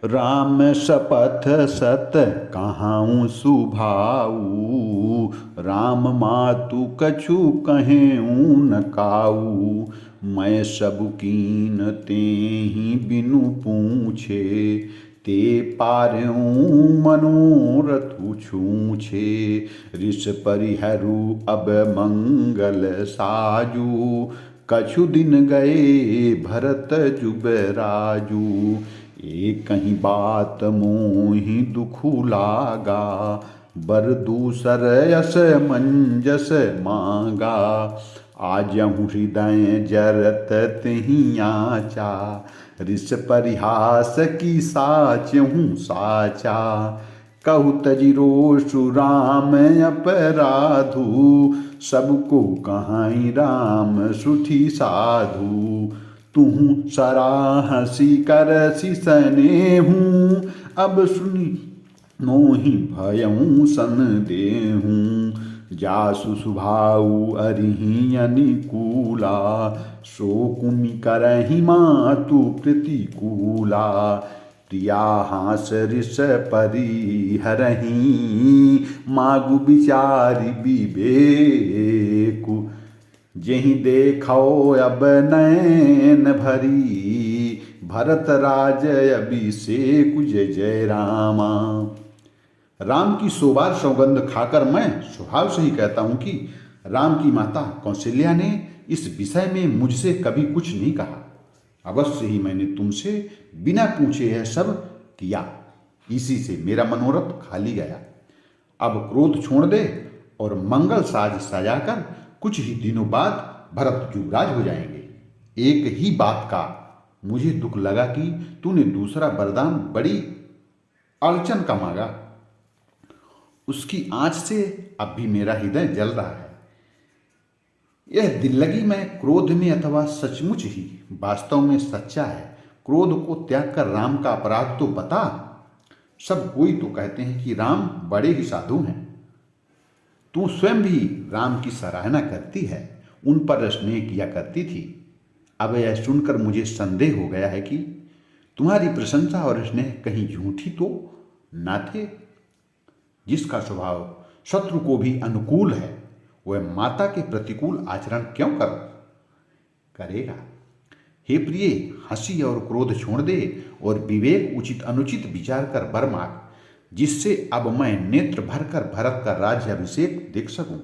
राम शपथ सत कहाऊँ सुभाऊ, राम मातु कछु कहेऊँ न काऊ। मैं सब कीन तेहि बिनु पूछे, ते पार्यों मनोरथ छूछे। ऋष परिहरू अब मंगल साजू, कछु दिन गए भरत जुबराजू। एक ही बात मोहि दुखु लागा, बर दूसर यस मंजस मांगा। आजहु हृदय जरत तिहि आचा, ऋष परिहास की साचहु साचा। कहु तजि रोषु राम अपराधु, सबको कहाई राम सुठी साधु। तुहु सराहसी करसि सनेहू, अब सुनि मोहि भयऊँ संदेहूँ। जासु सुभाऊ अरिहि अनुकूला, शोकुनि करहि मातु प्रतिकूला। प्रिया हास ऋष परिहरहि, मागु विचारि विवेकु। जेहि देखो अब नैन भरी, भरत राज अभिषेक जय जय रामा। राम की 100 बार सौगंध खाकर मैं स्वभाव से ही कहता हूं कि राम की माता कौशल्या ने इस विषय में मुझसे कभी कुछ नहीं कहा। अवश्य ही मैंने तुमसे बिना पूछे यह सब किया, इसी से मेरा मनोरथ खाली गया। अब क्रोध छोड़ दे और मंगल साज सजाकर कुछ ही दिनों बाद भरत युवराज हो जाएंगे। एक ही बात का मुझे दुख लगा कि तूने दूसरा वरदान बड़ी अड़चन का मांगा। उसकी आंच से अब भी मेरा हृदय जल रहा है। यह दिल्लगी में क्रोध में अथवा सचमुच ही वास्तव में सच्चा है। क्रोध को त्याग कर राम का अपराध तो बता। सब कोई तो कहते हैं कि राम बड़े ही साधु हैं। तू स्वयं भी राम की सराहना करती है, उन पर स्नेह किया करती थी। अब यह सुनकर मुझे संदेह हो गया है कि तुम्हारी प्रशंसा और स्नेह कहीं झूठी तो ना थे। जिसका स्वभाव शत्रु को भी अनुकूल है, वह माता के प्रतिकूल आचरण क्यों करेगा। हे प्रिय, हंसी और क्रोध छोड़ दे और विवेक उचित अनुचित विचार कर वर मांग, जिससे अब मैं नेत्र भरकर भरत का राज्य अभिषेक देख सकूं।